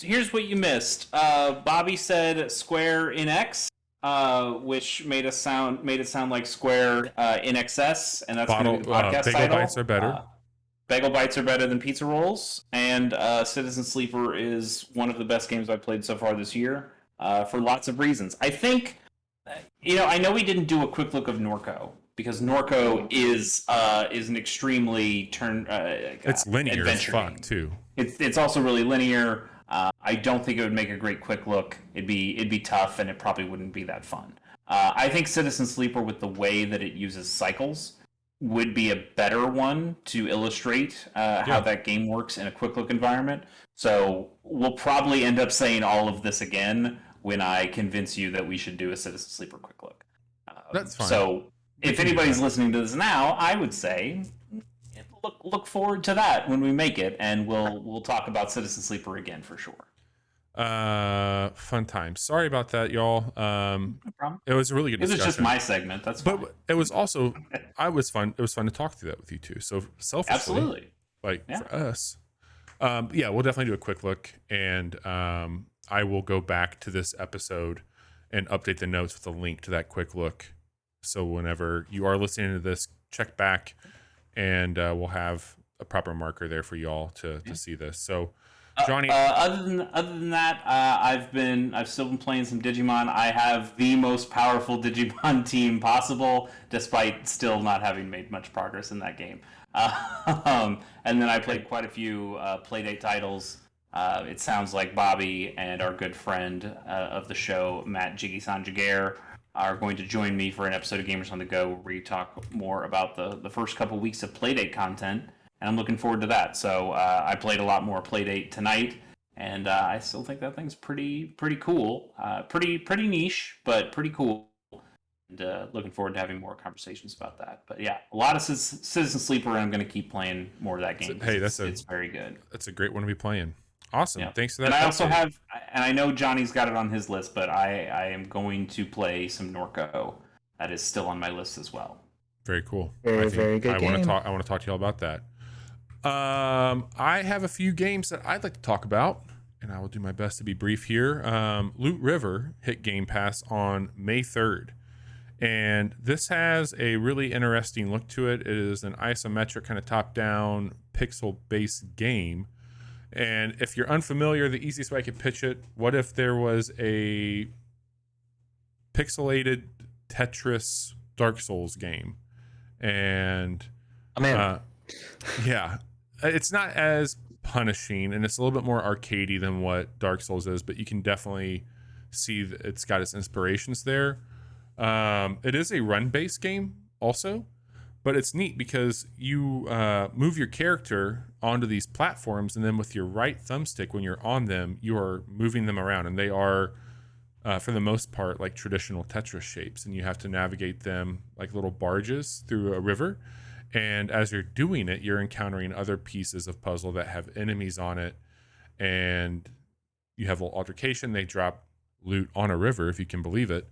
here's what you missed. Bobby said Square-INXS, which made it sound like Square-INXS, and that's going to be the podcast Bagel bites title. are better. Bagel bites are better than pizza rolls, and Citizen Sleeper is one of the best games I've played so far this year, for lots of reasons. I think, I know we didn't do a quick look of Norco because Norco is an extremely It's linear as fuck game. too. It's also really linear. I don't think it would make a great quick look. It'd be tough, and it probably wouldn't be that fun. I think Citizen Sleeper, with the way that it uses cycles, would be a better one to illustrate how that game works in a quick look environment. So we'll probably end up saying all of this again when I convince you that we should do a Citizen Sleeper quick look. That's fine. So if anybody's listening to this now, I would say look forward to that when we make it, and we'll talk about Citizen Sleeper again for sure. Fun time. Sorry about that, y'all. No problem. It was a really good discussion. It was just my segment. That's fine. But it was also, it was fun to talk through that with you too. So selfishly, absolutely, for us, we'll definitely do a quick look, and I will go back to this episode and update the notes with a link to that quick look. So whenever you are listening to this, check back, and we'll have a proper marker there for y'all to see this. So. Johnny, other than that, I've still been playing some Digimon. I have the most powerful Digimon team possible, despite still not having made much progress in that game. And then I played quite a few Playdate titles. It sounds like Bobby and our good friend of the show, Matt Jiggy-san Jaguar, are going to join me for an episode of Gamers on the Go, where we talk more about the first couple weeks of Playdate content. And I'm looking forward to that. So I played a lot more Playdate tonight, and I still think that thing's pretty cool. Pretty niche, but pretty cool. And looking forward to having more conversations about that. But yeah, a lot of Citizen Sleeper, and I'm going to keep playing more of that game. Hey, it's very good. That's a great one to be playing. Awesome. Yeah. Thanks for that. And I also have, and I know Johnny's got it on his list, but I am going to play some Norco. That is still on my list as well. Very cool. Very good game. I want to talk to you all about that. I have a few games that I'd like to talk about, and I will do my best to be brief here. Loot River hit Game Pass on May 3rd, and this has a really interesting look to it. It is an isometric kind of top-down pixel-based game, and if you're unfamiliar, the easiest way I could pitch it, what if there was a pixelated Tetris Dark Souls game? And yeah, it's not as punishing, and it's a little bit more arcadey than what Dark Souls is, but you can definitely see that it's got its inspirations there. It is a run-based game also, but it's neat because you move your character onto these platforms, and then with your right thumbstick, when you're on them, you are moving them around, and they are for the most part like traditional Tetris shapes, and you have to navigate them like little barges through a river. And as you're doing it, you're encountering other pieces of puzzle that have enemies on it, and you have a little altercation. They drop loot on a river, if you can believe it.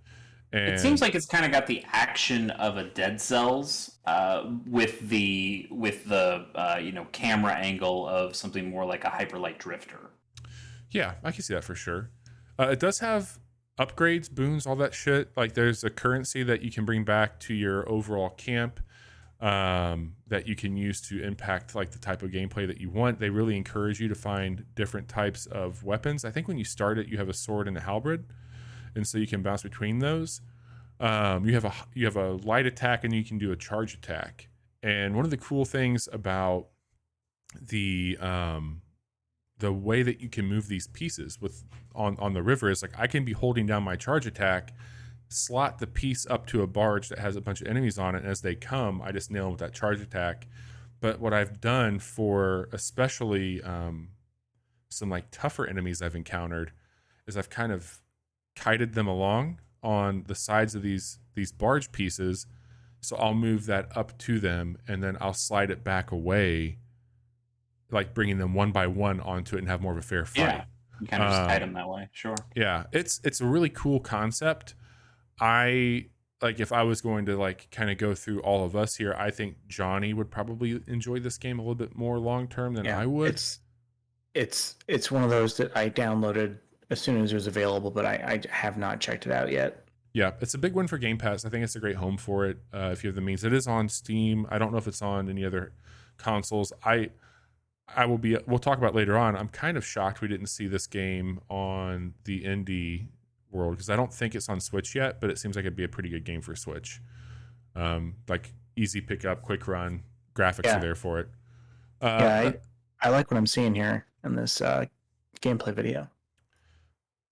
And it seems like it's kind of got the action of a Dead Cells with the camera angle of something more like a Hyperlight Drifter. Yeah, I can see that for sure. It does have upgrades, boons, all that shit. Like there's a currency that you can bring back to your overall camp that you can use to impact like the type of gameplay that you want. They really encourage you to find different types of weapons. I think when you start it, you have a sword and a halberd, and so you can bounce between those. You have a light attack, and you can do a charge attack. And one of the cool things about the way that you can move these pieces on the river is like I can be holding down my charge attack, slot the piece up to a barge that has a bunch of enemies on it, and as they come, I just nail them with that charge attack. But what I've done for especially some like tougher enemies I've encountered is I've kind of kited them along on the sides of these barge pieces, so I'll move that up to them, and then I'll slide it back away, like bringing them one by one onto it and have more of a fair fight. Yeah, you kind of just kite them that way. Sure. Yeah, it's a really cool concept. I like if I was going to like kind of go through all of us here, I think Johnny would probably enjoy this game a little bit more long term than I would. it's one of those that I downloaded as soon as it was available, but I have not checked it out yet. Yeah, it's a big win for Game Pass. I think it's a great home for it if you have the means. It is on Steam. I don't know if it's on any other consoles. We'll talk about it later on. I'm kind of shocked we didn't see this game on the indie world because I don't think it's on Switch yet, but it seems like it'd be a pretty good game for Switch. Like easy pickup, quick run, graphics are there for it. I like what I'm seeing here in this gameplay video.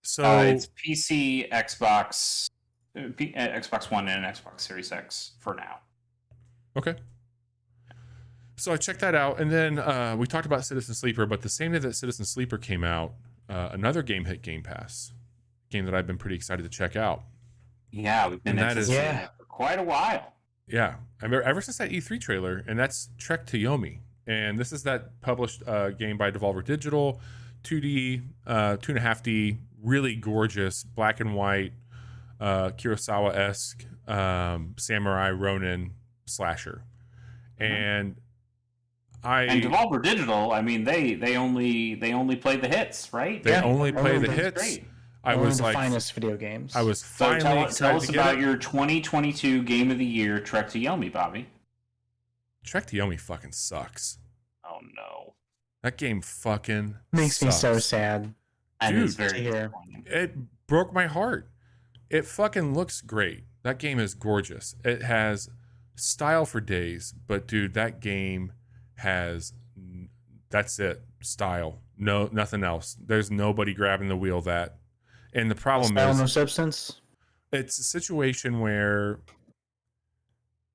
So it's PC, Xbox, Xbox One, and Xbox Series X for now. Okay. So I checked that out, and then we talked about Citizen Sleeper, but the same day that Citizen Sleeper came out, another game hit Game Pass, game that I've been pretty excited to check out. Yeah, we've been anticipating it for quite a while. Yeah, I remember ever since that E3 trailer, and that's Trek to Yomi. And this is that published game by Devolver Digital, 2D, 2.5D, really gorgeous, black and white, Kurosawa-esque samurai Ronin slasher. And Devolver Digital, I mean, they only play the hits, right? They only play the hits. Great. I was the like, finest video games. I was finally tell us about your 2022 Game of the Year, Trek to Yomi, Bobby. Trek to Yomi fucking sucks. Oh no, that game fucking makes sucks. me so sad. And Dude, it's very disappointing. It broke my heart. It fucking looks great. That game is gorgeous. It has style for days, but dude, that game that's it. Style. No, nothing else. There's nobody grabbing the wheel that. And the problem is no substance. It's a situation where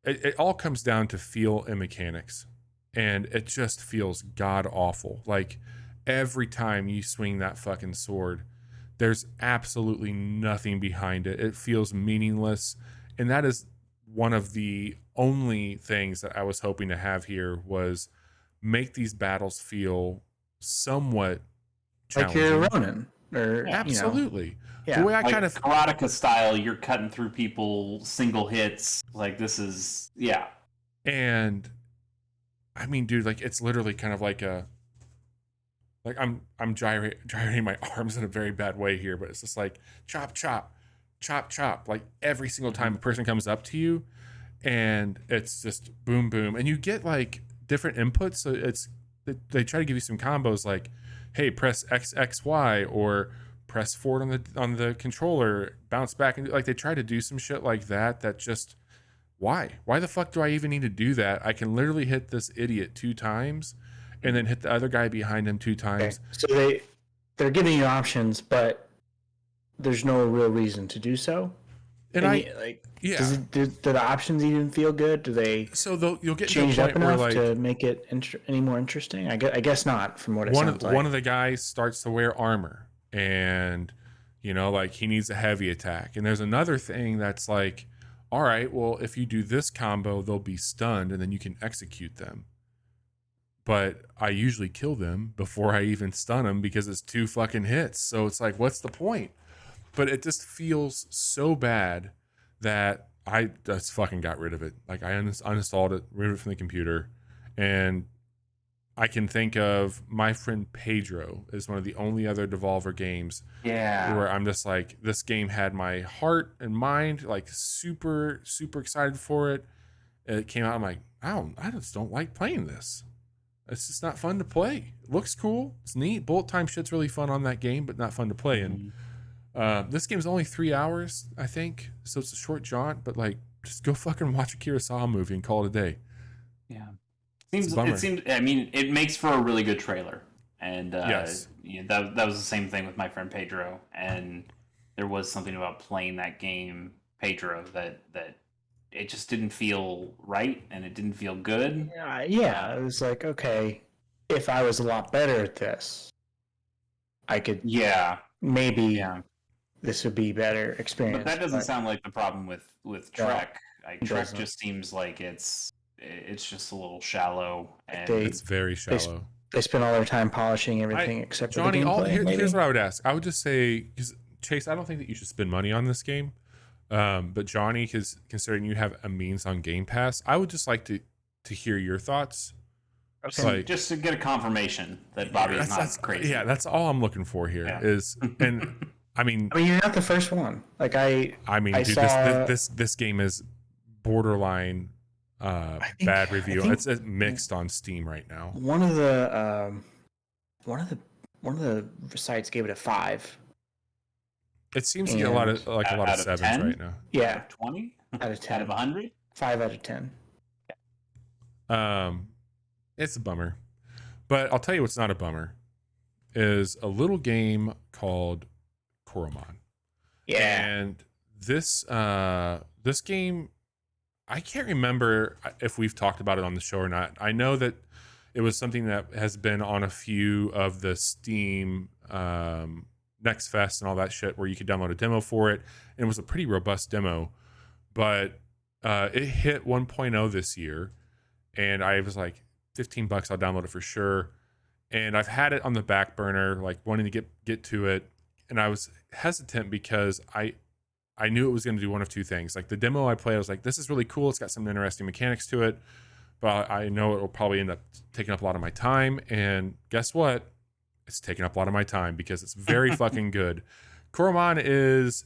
it all comes down to feel and mechanics. And it just feels god awful. Like every time you swing that fucking sword, there's absolutely nothing behind it. It feels meaningless. And that is one of the only things that I was hoping to have here was make these battles feel somewhat challenging. Like you're Ronin. Or, absolutely. The way I like kind of karateka style, you're cutting through people single hits. Like this is And I mean, dude, like it's literally kind of like I'm gyrating my arms in a very bad way here, but it's just like chop chop, chop chop. Like every single time a person comes up to you, and it's just boom boom, and you get like different inputs. So they try to give you some combos like, hey, press XXY or press forward on the controller, bounce back, and like they try to do some shit like that. That just why the fuck do I even need to do that? I can literally hit this idiot 2 times and then hit the other guy behind him 2 times. Okay. So they're giving you options, but there's no real reason to do so. And do the options even feel good? Do they you'll get change to a up point where enough like to make it any more interesting? I guess not. From what it sounds like, one of the guys starts to wear armor, and like he needs a heavy attack, and there's another thing that's like, all right, well, if you do this combo, they'll be stunned, and then you can execute them. But I usually kill them before I even stun them because it's 2 fucking hits. So it's like, what's the point? But it just feels so bad that I just fucking got rid of it. Like I uninstalled it, removed it from the computer, and I can think of my friend Pedro is one of the only other Devolver games where I'm just like, this game had my heart and mind, like super, super excited for it. It came out, I'm like, I just don't like playing this. It's just not fun to play. It looks cool. It's neat. Bullet time shit's really fun on that game, but not fun to play. And this game's only 3 hours, I think. So it's a short jaunt, but like, just go fucking watch a Kurosawa movie and call it a day. Yeah. It seems. I mean, it makes for a really good trailer, and yes, that was the same thing with my friend Pedro. And there was something about playing that game, Pedro, that it just didn't feel right, and it didn't feel good. Yeah, it was like, okay, if I was a lot better at this, I could. Maybe. This would be better experience. But that doesn't sound like the problem with Trek. Trek just seems like it's just a little shallow, and it's very shallow. They spend all their time polishing everything except for the Johnny. gameplay. Here's what I would ask. I would just say, because Chase, I don't think that you should spend money on this game. But Johnny, because considering you have a means on Game Pass, I would just like to hear your thoughts Just to get a confirmation that Bobby's not crazy. Yeah, that's all I'm looking for here. And I mean, you're not the first one. Like I mean, dude, this game is borderline bad review. It's mixed on Steam right now. One of the sites gave it a 5. It seems to get a lot of 7s 10? right now. Yeah, out of 20, out of 10, out of 100, 5 out of 10. It's a bummer, but I'll tell you what's not a bummer is a little game called Coromon. Yeah, and this game, I can't remember if we've talked about it on the show or not. I know that it was something that has been on a few of the Steam Next Fest and all that shit where you could download a demo for it, and it was a pretty robust demo, but it hit 1.0 this year, and I was like, $15, I'll download it for sure. And I've had it on the back burner, like wanting to get to it, and I was hesitant because I knew it was going to do one of two things. Like the demo I played, I was like, this is really cool. It's got some interesting mechanics to it, but I know it will probably end up taking up a lot of my time. And guess what? It's taking up a lot of my time because it's very fucking good. Coromon is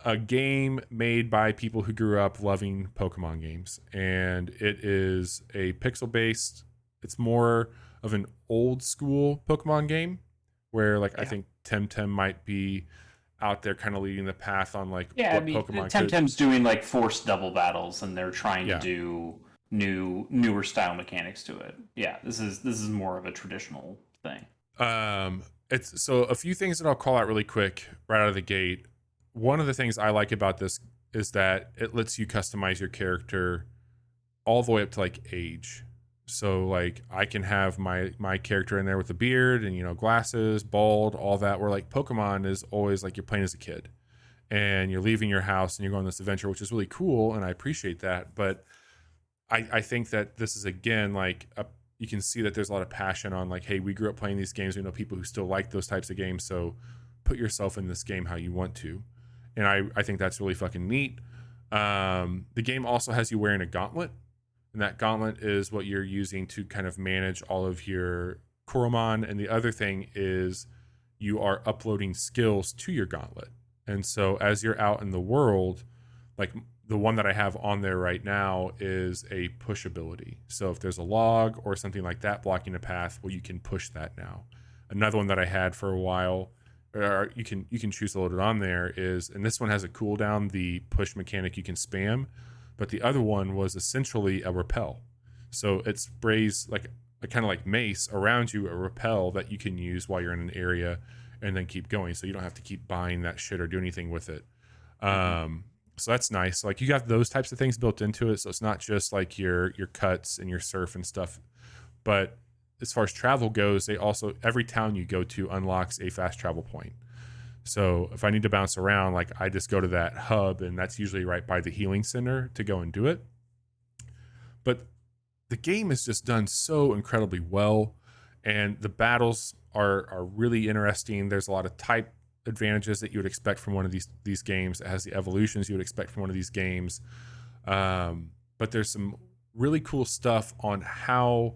a game made by people who grew up loving Pokemon games, and it is a pixel-based. It's more of an old school Pokemon game where I think Temtem might be out there kind of leading the path on Pokemon. Temtem's doing like forced double battles, and they're trying to do newer style mechanics to it. Yeah, this is more of a traditional thing. It's so a few things that I'll call out really quick right out of the gate. One of the things I like about this is that it lets you customize your character all the way up to age. So I can have my character in there with a beard and glasses, bald, all that. Where Pokemon is always you're playing as a kid, and you're leaving your house and you're going on this adventure, which is really cool, and I appreciate that. But I think that this is again you can see that there's a lot of passion on hey, we grew up playing these games. We know people who still like those types of games, so put yourself in this game how you want to, and I think that's really fucking neat. The game also has you wearing a gauntlet. And that gauntlet is what you're using to kind of manage all of your Coromon. And the other thing is you are uploading skills to your gauntlet. And so as you're out in the world, the one that I have on there right now is a push ability. So if there's a log or something like that blocking a path, well, you can push that now. Another one that I had for a while, or you can choose to load it on there is, and this one has a cooldown, the push mechanic you can spam. But the other one was essentially a repel. So it sprays kind of like mace around you, a repel that you can use while you're in an area and then keep going. So you don't have to keep buying that shit or do anything with it. So that's nice. You got those types of things built into it. So it's not just your cuts and your surf and stuff. But as far as travel goes, they also, every town you go to unlocks a fast travel point. So if I need to bounce around, I just go to that hub, and that's usually right by the healing center to go and do it. But the game is just done so incredibly well, and the battles are really interesting. There's a lot of type advantages that you would expect from one of these games. It has the evolutions you would expect from one of these games. But there's some really cool stuff on how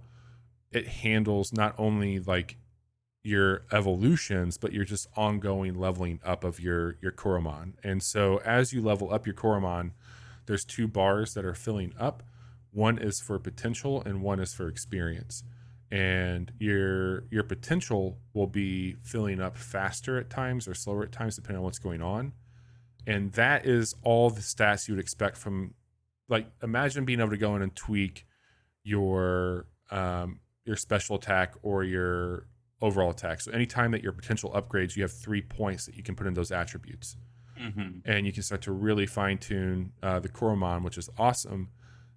it handles not only your evolutions, but your just ongoing leveling up of your Coromon. And so as you level up your Coromon, there's 2 bars that are filling up. One is for potential and one is for experience. And your potential will be filling up faster at times or slower at times, depending on what's going on. And that is all the stats you would expect from, imagine being able to go in and tweak your special attack or your overall attack. So anytime that your potential upgrades, you have 3 points that you can put in those attributes. And you can start to really fine tune the Coromon, which is awesome.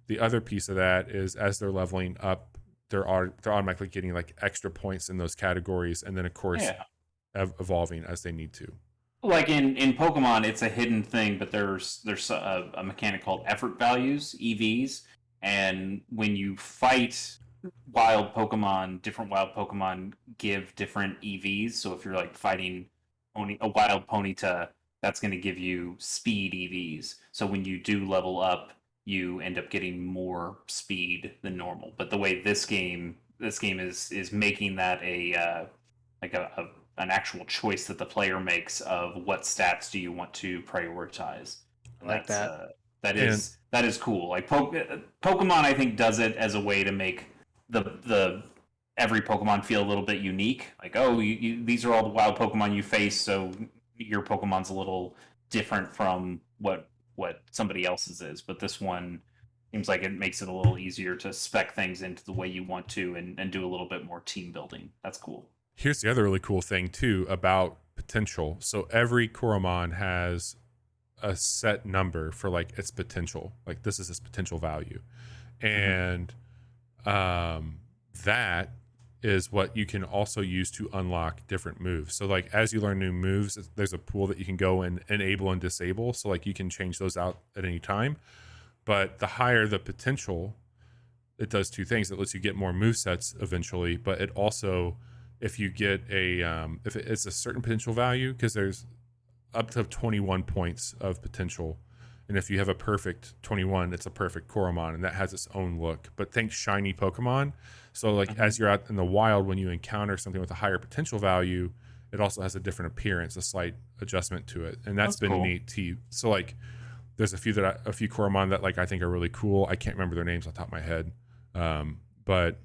The other piece of that is as they're leveling up, they're automatically getting extra points in those categories, and then of course evolving as they need to. In Pokemon, it's a hidden thing, but there's a mechanic called effort values, EVs, and when you fight different wild Pokemon give different EVs. So if you're fighting a wild Ponyta, that's going to give you speed EVs. So when you do level up, you end up getting more speed than normal. But the way this game this game is making that an actual choice that the player makes of what stats do you want to prioritize. And like that's that. that is cool. Like Pokemon, I think does it as a way to make the every Pokemon feel a little bit unique. Like, oh, these are all the wild Pokemon you face, so your Pokemon's a little different from what somebody else's is. But this one seems like it makes it a little easier to spec things into the way you want to and do a little bit more team building. That's cool. Here's the other really cool thing too about potential. So every Coromon has a set number for like its potential. Like this is its potential value. And that is what you can also use to unlock different moves. So like as you learn new moves, there's a pool that you can go and enable and disable. So like you can change those out at any time. But the higher the potential, it does two things. It lets you get more move sets eventually, but it also, if you get a if it's a certain potential value, because there's up to 21 points of potential, and if you have a perfect 21, it's a perfect Coromon, and that has its own look. But think shiny Pokemon. So like as you're out in the wild, when you encounter something with a higher potential value, it also has a different appearance, a slight adjustment to it, and that's been cool. Neat too. So like there's a few Coromon that like I think are really cool. I can't remember their names off the top of my head, but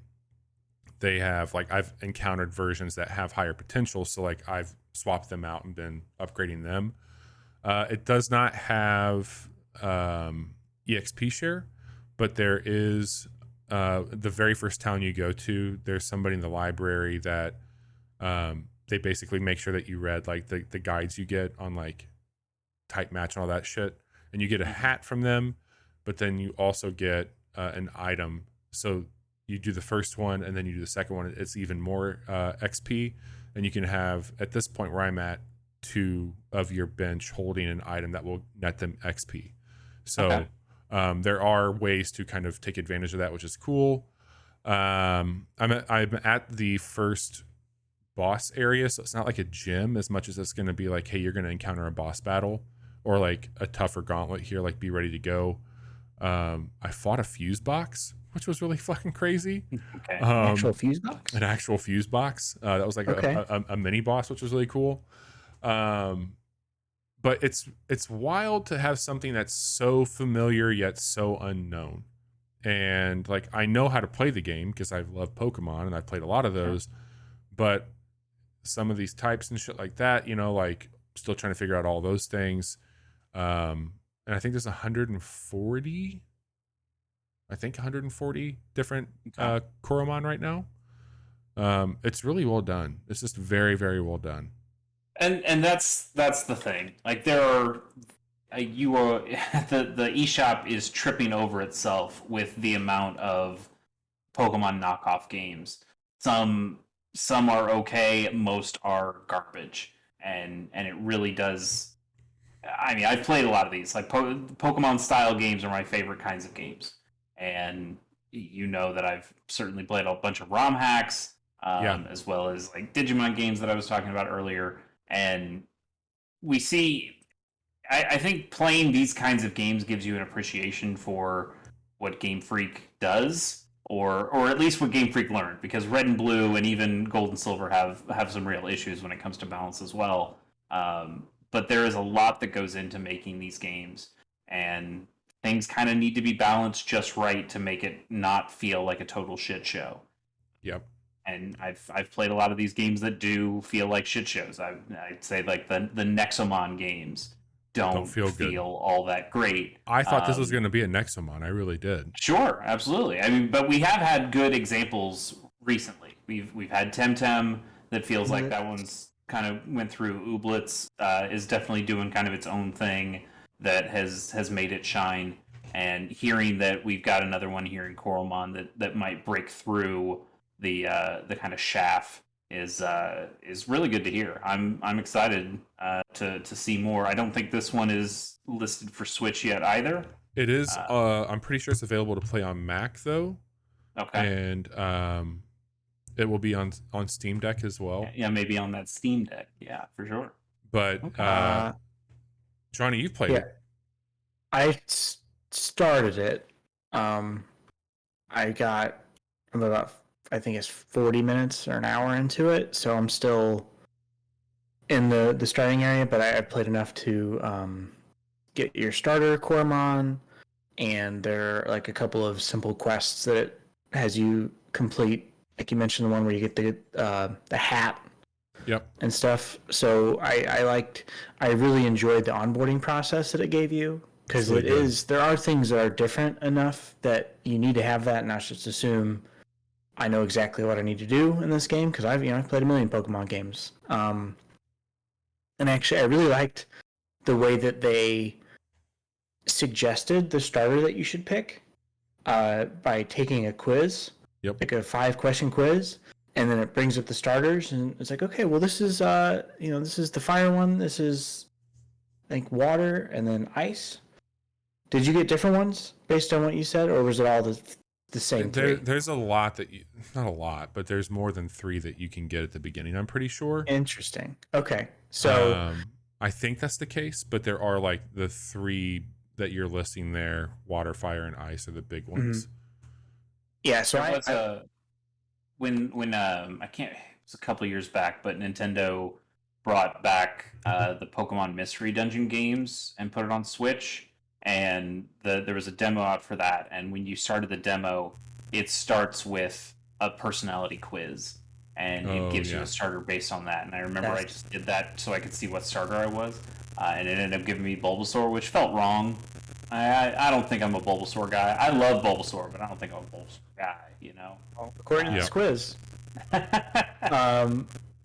they have like I've encountered versions that have higher potential, so like I've swapped them out and been upgrading them. It does not have EXP share, but there is the very first town you go to, there's somebody in the library that they basically make sure that you read like the guides you get on like type match and all that shit, and you get a hat from them, but then you also get an item. So you do the first one and then you do the second one, it's even more XP, and you can have, at this point where I'm at, 2 of your bench holding an item that will net them XP. So there are ways to kind of take advantage of that, which is cool. I'm at the first boss area, so it's not like a gym as much as it's going to be like, hey, you're going to encounter a boss battle or like a tougher gauntlet here, like be ready to go. I fought a fuse box, which was really fucking crazy. An actual fuse box? An actual fuse box. That was like a mini boss, which was really cool. But it's wild to have something that's so familiar yet so unknown. And like I know how to play the game because I've loved Pokemon and I've played a lot of those, but some of these types and shit like that, you know, like still trying to figure out all those things. And I think there's 140 different Coromon right now. It's really well done. It's just very, very well done. And that's the thing. Like there are you are the eShop is tripping over itself with the amount of Pokemon knockoff games. Some are okay, most are garbage, and it really does. I mean, I've played a lot of these. Like Pokemon style games are my favorite kinds of games, and you know that I've certainly played a bunch of ROM hacks, as well as like Digimon games that I was talking about earlier. And we see, I think playing these kinds of games gives you an appreciation for what Game Freak does, or at least what Game Freak learned, because Red and Blue and even Gold and Silver have some real issues when it comes to balance as well. But there is a lot that goes into making these games, and things kind of need to be balanced just right to make it not feel like a total shit show. Yep. And I've played a lot of these games that do feel like shit shows. I'd say like the Nexomon games don't feel all that great. I thought this was going to be a Nexomon. I really did. Sure, absolutely. I mean, but we have had good examples recently. We've had Temtem that feels like that one's kind of went through. Ooblets is definitely doing kind of its own thing that has made it shine. And hearing that we've got another one here in Coromon that might break through the kind of shaft is really good to hear. I'm excited to see more. I don't think this one is listed for Switch yet either. It is. I'm pretty sure it's available to play on Mac though. Okay. And it will be on Steam Deck as well. Yeah, maybe on that Steam Deck. Yeah, for sure. But Johnny, you've played it. I started it. I got about I think it's 40 minutes or an hour into it, so I'm still in the starting area, but I played enough to get your starter Coremon, and there are like a couple of simple quests that it has you complete. Like you mentioned, the one where you get the hat, Yep, and stuff. So I really enjoyed the onboarding process that it gave you, because really there are things that are different enough that you need to have that, and not just assume I know exactly what I need to do in this game, because I've played a million Pokemon games. And actually, I really liked the way that they suggested the starter that you should pick by taking a quiz, Yep. like a 5-question quiz, and then it brings up the starters, and it's like, okay, well, this is this is the fire one, this is like water, and then ice. Did you get different ones based on what you said, or was it all the same three? There's a lot that you, not a lot, but there's more than 3 that you can get at the beginning. I'm pretty sure. Interesting. Okay, so I think that's the case, but there are like the 3 that you're listing there: water, fire, and ice are the big ones. Yeah. So when I can't. It was a couple years back, but Nintendo brought back the Pokemon Mystery Dungeon games and put it on Switch. And there was a demo out for that. And when you started the demo, it starts with a personality quiz, and it gives you a starter based on that. And I remember I just did that so I could see what starter I was, and it ended up giving me Bulbasaur, which felt wrong. I don't think I'm a Bulbasaur guy. I love Bulbasaur, but I don't think I'm a Bulbasaur guy. Well, according to this quiz.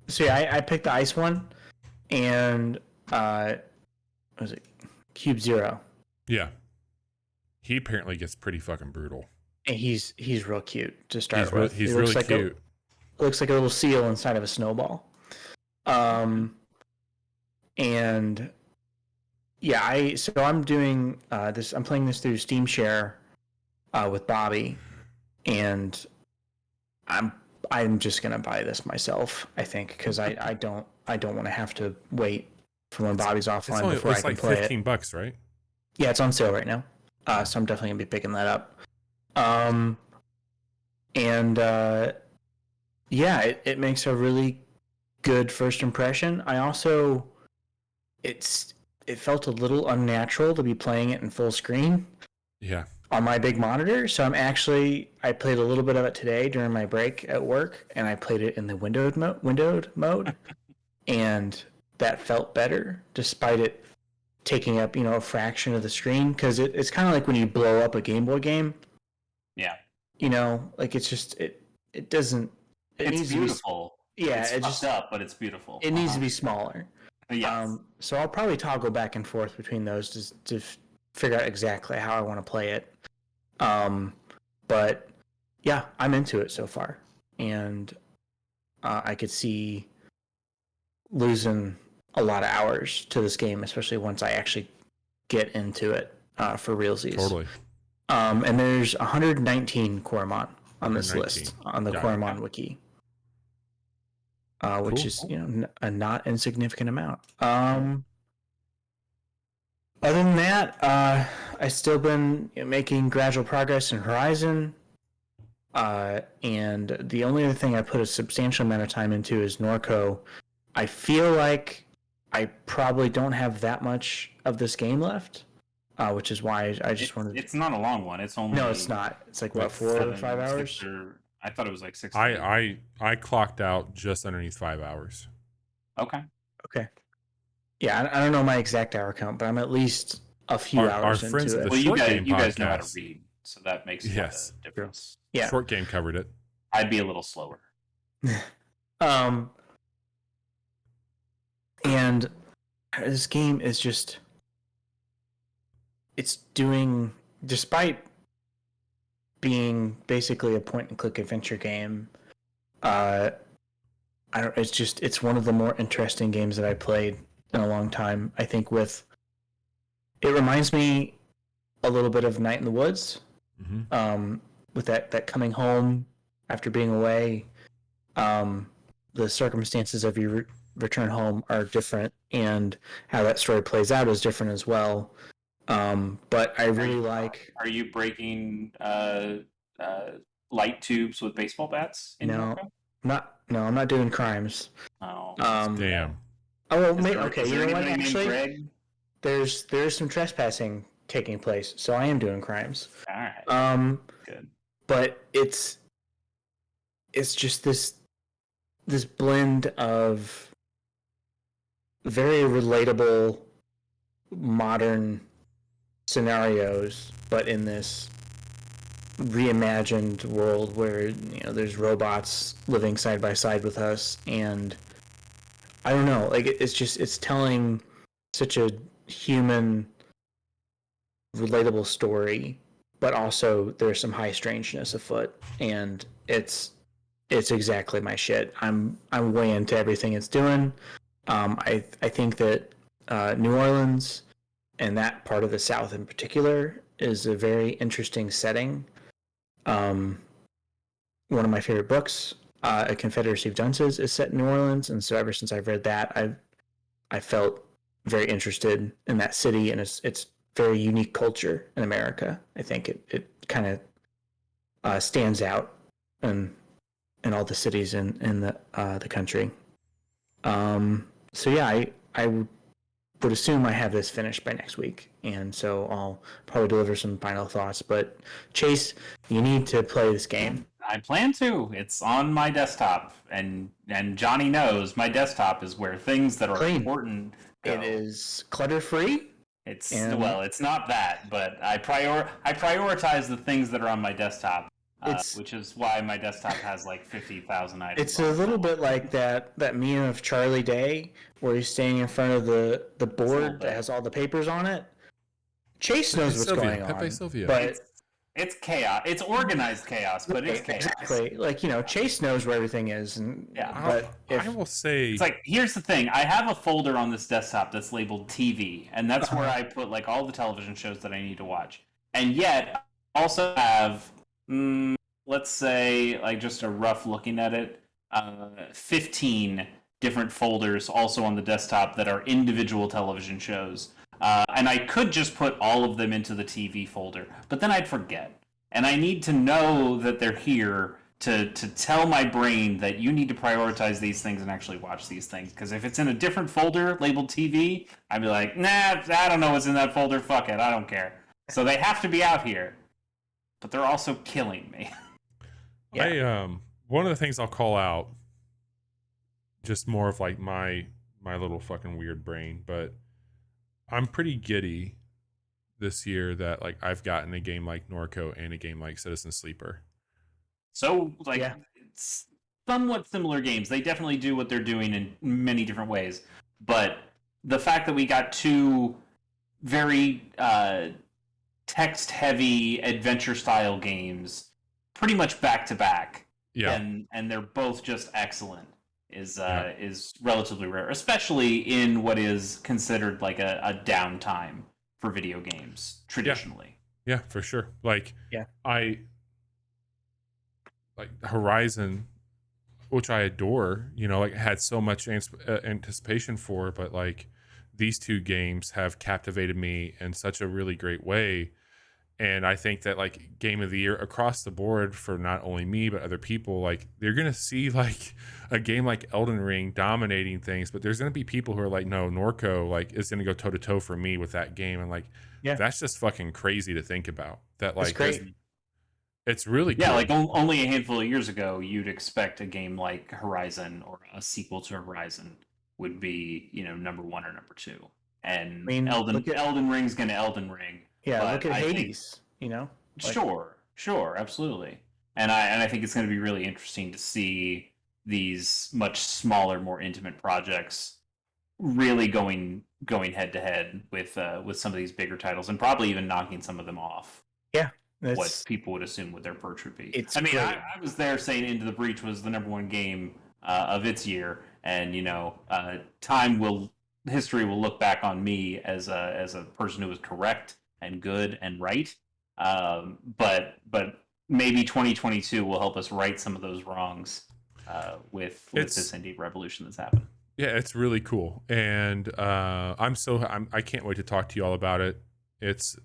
So yeah, I picked the ice one, and what was it, Cube Zero? Yeah, he apparently gets pretty fucking brutal. And he's real cute to start with. He's really like cute. Looks like a little seal inside of a snowball. And yeah, so I'm doing this. I'm playing this through Steam Share with Bobby, and I'm just gonna buy this myself. I think, because I don't want to have to wait for when Bobby's offline before I can like play it. $15, right? Yeah, it's on sale right now, so I'm definitely gonna be picking that up. Yeah, it makes a really good first impression. I also, it felt a little unnatural to be playing it in full screen. Yeah. On my big monitor, so I played a little bit of it today during my break at work, and I played it in the windowed mode, and that felt better despite it taking up a fraction of the screen, because it's kind of like when you blow up a Game Boy game. Yeah. Like it's just it doesn't. It's beautiful. Yeah, it's just up, but it's beautiful. It needs to be smaller. Yes. So I'll probably toggle back and forth between those to figure out exactly how I want to play it. But yeah, I'm into it so far, and I could see losing a lot of hours to this game, especially once I actually get into it for realsies. Totally. And there's 119 Coromon on this list on the Coremon wiki, which is a not insignificant amount. Other than that, I've still been making gradual progress in Horizon, and the only other thing I put a substantial amount of time into is Norco. I feel like I probably don't have that much of this game left, which is why I just wanted. It's not a long one. It's only it's not. It's like what, 4 or 5 hours? I thought it was like 6. I clocked out just underneath 5 hours. Okay. Yeah, I don't know my exact hour count, but I'm at least a few hours our friends into at it. the Well, you guys know how to read, so that makes a difference. Yeah, Short Game covered it. I'd be a little slower. And this game is just, it's doing, despite being basically a point and click adventure game, it's one of the more interesting games that I played in a long time. I think it reminds me a little bit of Night in the Woods, with that coming home after being away. The circumstances of your return home are different, and how that story plays out is different as well. But I really like. Are you breaking light tubes with baseball bats in No, Norco? I'm not doing crimes. Oh, Damn. Oh well, is okay. there You know what? anybody named Actually, Greg? there's some trespassing taking place, so I am doing crimes. All right, good. But it's just this blend of very relatable modern scenarios, but in this reimagined world where there's robots living side by side with us, and I don't know, like it's telling such a human, relatable story, but also there's some high strangeness afoot, and it's exactly my shit. I'm way into everything it's doing. I think that New Orleans and that part of the South in particular is a very interesting setting. Um, One of my favorite books, A Confederacy of Dunces, is set in New Orleans, and so ever since I've read that, I felt very interested in that city and its very unique culture in America. I think it kind of stands out in all the cities in the country. So yeah, I would assume I have this finished by next week, and so I'll probably deliver some final thoughts. But Chase, you need to play this game. I plan to. It's on my desktop, and Johnny knows my desktop is where things that are Clean. important go. It is clutter free. It's it's not that, but I prioritize the things that are on my desktop, which is why my desktop has like 50,000 items. It's a little bit like that meme of Charlie Day where he's standing in front of the board that has all the papers on it. Chase knows what's going on. Pepe Sylvia. But it's chaos. It's organized chaos, but it's chaos. Exactly. Like, Chase knows where everything is. And but I will say, it's like, here's the thing. I have a folder on this desktop that's labeled TV, and that's where I put like all the television shows that I need to watch. And yet, I also have, let's say, like just a rough looking at it, 15 different folders also on the desktop that are individual television shows. And I could just put all of them into the TV folder, but then I'd forget. And I need to know that they're here to tell my brain that you need to prioritize these things and actually watch these things. Because if it's in a different folder labeled TV, I'd be like, nah, I don't know what's in that folder. Fuck it, I don't care. So they have to be out here. But they're also killing me. Yeah. One of the things I'll call out, just more of like my little fucking weird brain, but I'm pretty giddy this year that like I've gotten a game like Norco and a game like Citizen Sleeper. So it's somewhat similar games. They definitely do what they're doing in many different ways. But the fact that we got two very text-heavy adventure-style games pretty much back-to-back, and they're both just excellent, is relatively rare, especially in what is considered like a downtime for video games traditionally. Yeah, for sure. Like, like Horizon, which I adore, like had so much anticipation for, but like these two games have captivated me in such a really great way. And I think that like game of the year across the board for not only me, but other people, like they're going to see like a game like Elden Ring dominating things, but there's going to be people who are like, no, Norco like is going to go toe to toe for me with that game. And like, that's just fucking crazy to think about that. Like, it's really cool. Yeah. Like only a handful of years ago, you'd expect a game like Horizon or a sequel to Horizon would be, number one or number two. And Elden Ring's going to Elden Ring. Yeah, look at Hades, Sure, absolutely. And I think it's going to be really interesting to see these much smaller, more intimate projects really going head to head with some of these bigger titles, and probably even knocking some of them off. Yeah, what people would assume what their perch would be. I was there saying Into the Breach was the number one game of its year, and history will look back on me as a person who was correct and good and right, but maybe 2022 will help us right some of those wrongs with this indie revolution that's happened. Yeah, it's really cool, and I can't wait to talk to you all about it. It's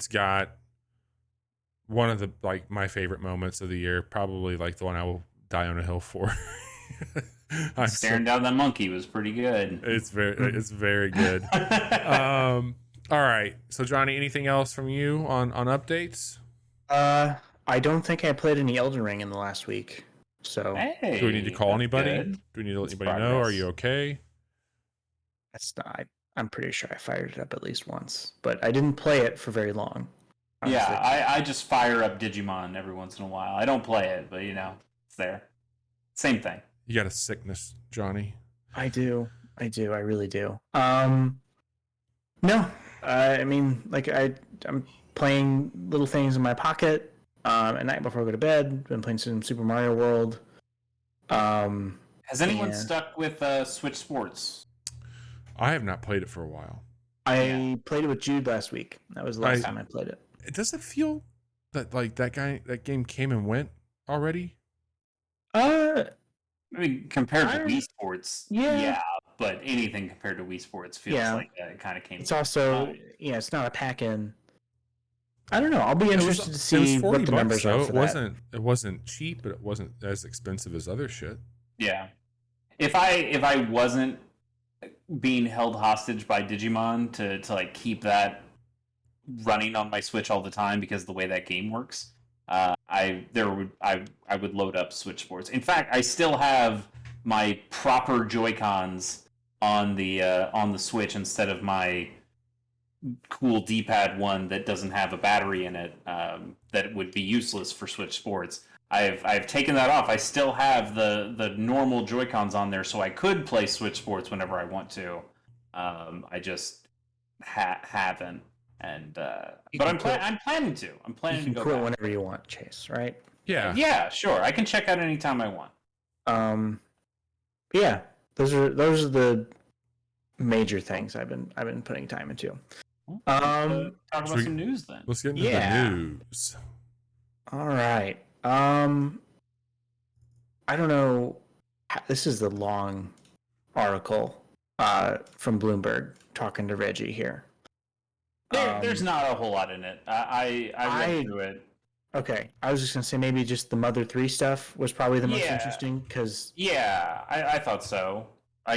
got one of the like my favorite moments of the year. Probably like the one I will die on a hill for. Staring down that monkey was pretty good. It's very good. All right. So Johnny, anything else from you on updates? I don't think I played any Elden Ring in the last week. So Hey, do we need to call anybody? good. Do we need to let That's anybody know? Are progress. you okay? that's not. I'm pretty sure I fired it up at least once, but I didn't play it for very long. Honestly. Yeah, I just fire up Digimon every once in a while. I don't play it, but it's there. Same thing. You got a sickness, Johnny. I do. I really do. No. I mean, like I'm playing little things in my pocket at night before I go to bed. Been playing some Super Mario World. Has anyone stuck with Switch Sports? I have not played it for a while. I played it with Jude last week. That was the last time I played it. Does it feel that like that game came and went already? I mean, compared to Wii Sports, yeah, but anything compared to Wii Sports feels like it kind of came. It's also it's not a pack-in. I don't know. I'll be interested to see what the numbers are for that. It wasn't cheap, but it wasn't as expensive as other shit. Yeah, if I wasn't being held hostage by Digimon to like keep that running on my Switch all the time because of the way that game works, I would load up Switch Sports. In fact, I still have my proper Joy-Cons on the Switch instead of my cool D-pad one that doesn't have a battery in it, that would be useless for Switch Sports. I've taken that off. I still have the normal Joy-Cons on there, so I could play Switch Sports whenever I want to. I just haven't. And but I'm planning to. I'm planning to go quit back. whenever you want, Chase. Right? Yeah. Yeah, sure. I can check out anytime I want. Yeah. Those are the major things I've been putting time into. Talk about some news then. Let's get into the news. All right. I don't know. This is the long article from Bloomberg talking to Reggie here. There's not a whole lot in it. I read through it. Okay, I was just gonna say maybe just the Mother 3 stuff was probably the most interesting because I thought so.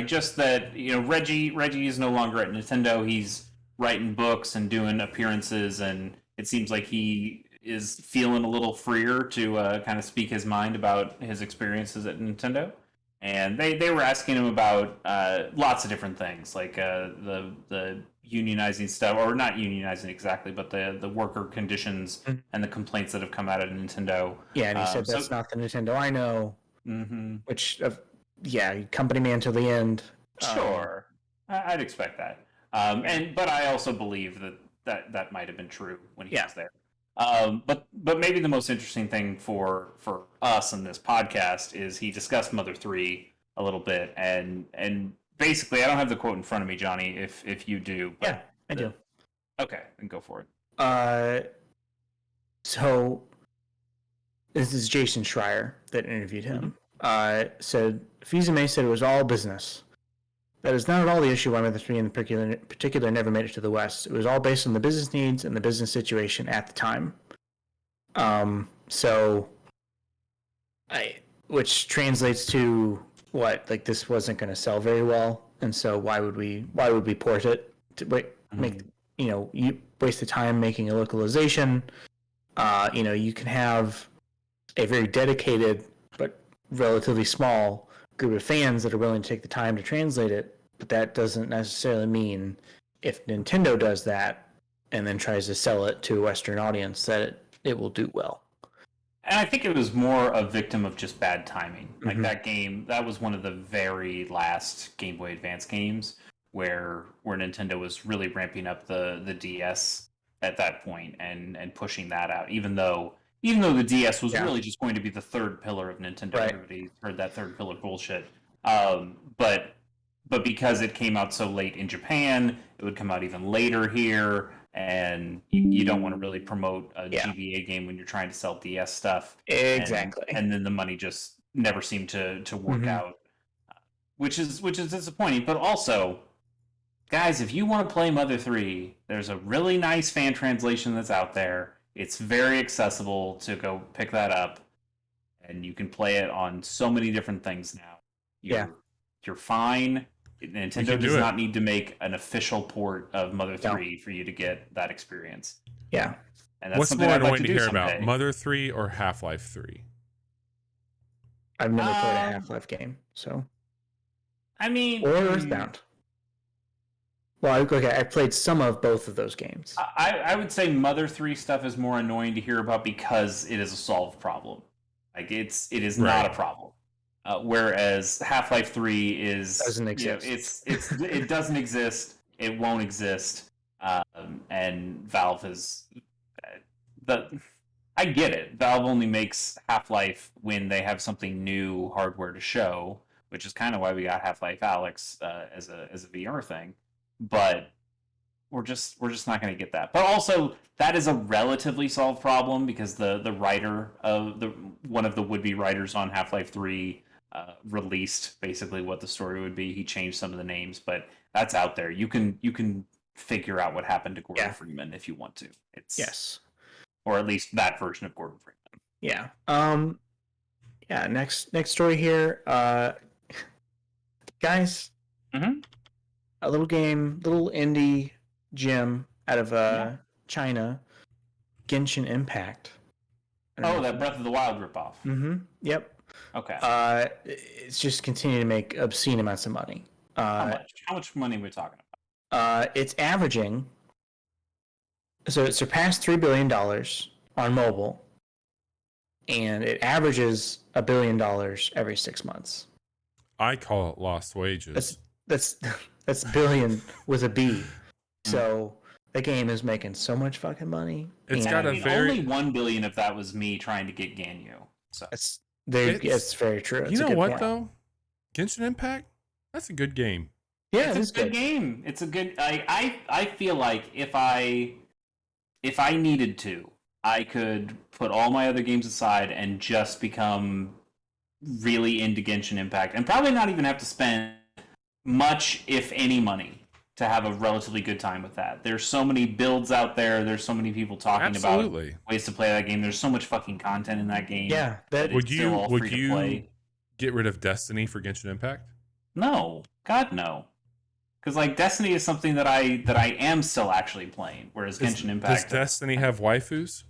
Just that Reggie is no longer at Nintendo. He's writing books and doing appearances, and it seems like he is feeling a little freer to kind of speak his mind about his experiences at Nintendo. And they were asking him about lots of different things, like the unionizing stuff, or not unionizing exactly, but the worker conditions and the complaints that have come out of Nintendo. Yeah, and he said that's not the Nintendo I know. Mm-hmm. Which, company man till the end. Sure, I'd expect that. But I also believe that might have been true when he was there. But maybe the most interesting thing for us in this podcast is he discussed Mother 3 a little bit, and basically, I don't have the quote in front of me, Johnny, if you do. But yeah, I do. Okay, then go for it. So this is Jason Schreier that interviewed him. Said Fils-Aimé said it was all business. That is not at all the issue why Mother 3 in particular never made it to the West. It was all based on the business needs and the business situation at the time. Which translates to what? Like, this wasn't going to sell very well, and so why would we port it? You waste the time making a localization. You can have a very dedicated but relatively small group of fans that are willing to take the time to translate it, but that doesn't necessarily mean if Nintendo does that and then tries to sell it to a Western audience that it will do well. And I think it was more a victim of just bad timing. Like that game, that was one of the very last Game Boy Advance games where Nintendo was really ramping up the DS at that point and pushing that out, even though the DS was really just going to be the third pillar of Nintendo. Right. Everybody heard that third pillar bullshit. But because it came out so late in Japan, it would come out even later here, and you don't want to really promote a GBA game when you're trying to sell DS stuff. Exactly. And then the money just never seemed to work out, which is disappointing. But also, guys, if you want to play Mother 3, there's a really nice fan translation that's out there. It's very accessible to go pick that up, and you can play it on so many different things now. You're fine. Nintendo does not need to make an official port of Mother 3 for you to get that experience. Yeah. And that's What's something more I'd like annoying to to do hear someday. about, Mother 3 or Half-Life 3? I've never played a Half-Life game, so. I mean, or Earthbound. Well, okay, I played some of both of those games. I would say Mother 3 stuff is more annoying to hear about because it is a solved problem. Like it is not a problem. Whereas Half-Life 3 doesn't exist. It doesn't exist. It won't exist. And Valve has I get it. Valve only makes Half-Life when they have something new hardware to show, which is kind of why we got Half-Life Alyx as a VR thing. But we're just not going to get that. But also, that is a relatively solved problem because the writer of one of the would-be writers on Half-Life 3 released basically what the story would be. He changed some of the names, but that's out there. You can figure out what happened to Gordon Freeman if you want to. Yes, or at least that version of Gordon Freeman. Yeah. Next story here, guys. Mm-hmm. A little indie gem out of China, Genshin Impact. Oh, that Breath of the Wild ripoff. Mm-hmm. Yep. Okay. It's just continuing to make obscene amounts of money. How much money are we talking about? It's averaging. So it surpassed $3 billion on mobile, and it averages $1 billion every 6 months. I call it lost wages. That's billion with a B. So the game is making so much fucking money. It's got only 1 billion of that was me trying to get Ganyu. So it's very true. You know what though? Genshin Impact? That's a good game. Yeah, it's a good game. It's a good. I feel like if I needed to, I could put all my other games aside and just become really into Genshin Impact, and probably not even have to spend much, if any, money to have a relatively good time with that. There's so many builds out there. There's so many people talking about ways to play that game. There's so much fucking content in that game. Yeah, would you get rid of Destiny for Genshin Impact? No, God no. Because like Destiny is something that I am still actually playing, whereas Genshin Impact. Does Destiny have waifus?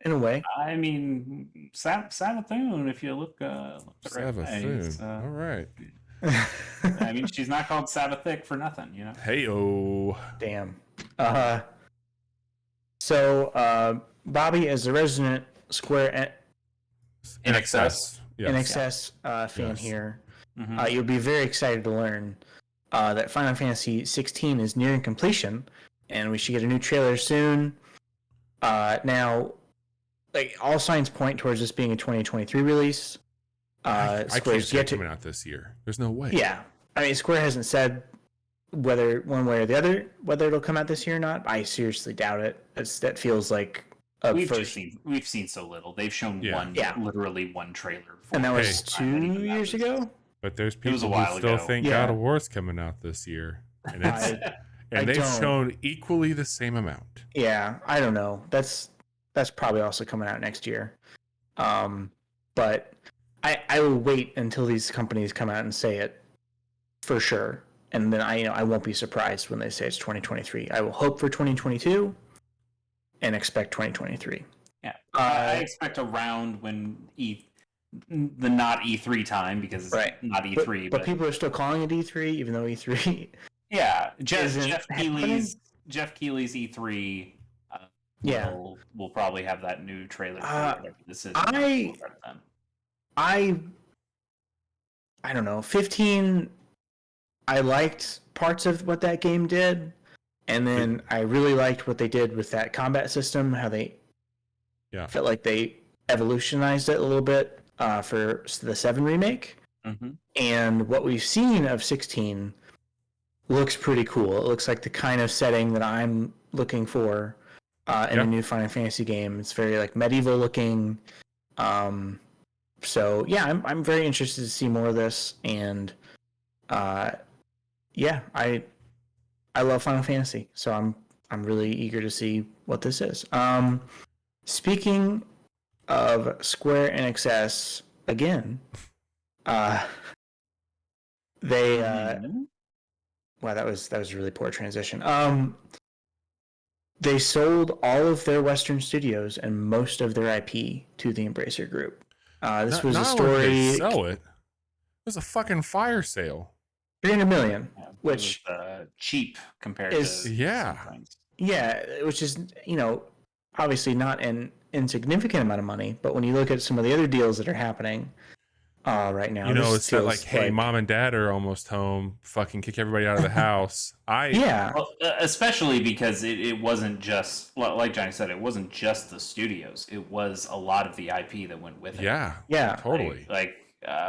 In a way. I mean, Savathun, if you look Savathun. All right. I mean, she's not called Savathic for nothing, you know. Hey-oh. Damn. So Bobby is a resident Square-INXS fan here. Mm-hmm. You'll be very excited to learn that Final Fantasy 16 is nearing completion, and we should get a new trailer soon. Now, like all signs point towards this being a 2023 release. I can't see it coming out this year. There's no way. Yeah, I mean, Square hasn't said whether one way or the other whether it'll come out this year or not. I seriously doubt it. That feels like we've seen so little. They've shown literally one trailer, and that was 2 years ago. But there's people who still think God of War's coming out this year, and they've shown equally the same amount. Yeah, I don't know. That's probably also coming out next year. But I will wait until these companies come out and say it for sure, and then I won't be surprised when they say it's 2023. I will hope for 2022 and expect 2023. Yeah, I expect around when the not E3 time, because it's not E3, but people are still calling it E3 even though E3. Yeah, Jeff Keighley's E3. We'll probably have that new trailer. This is I don't know. 15. I liked parts of what that game did, and then I really liked what they did with that combat system. How they felt like they evolutionized it a little bit for the 7 remake. Mm-hmm. And what we've seen of 16 looks pretty cool. It looks like the kind of setting that I'm looking for in a new Final Fantasy game. It's very like medieval looking. So yeah, I'm very interested to see more of this, and I love Final Fantasy, so I'm really eager to see what this is. Speaking of Square-INXS again, uh, they wow, that was a really poor transition. They sold all of their Western studios and most of their IP to the Embracer Group. This was a not only did they story. sell it. It was a fucking fire sale. 300 million, Yeah, which cheap compared is to yeah. some things. Yeah, which is, obviously not an insignificant amount of money, but when you look at some of the other deals that are happening right now, It's that like, hey, mom and dad are almost home. Fucking kick everybody out of the house. Yeah. Well, especially because it wasn't just, like Johnny said, it wasn't just the studios. It was a lot of the IP that went with it. Yeah. Totally.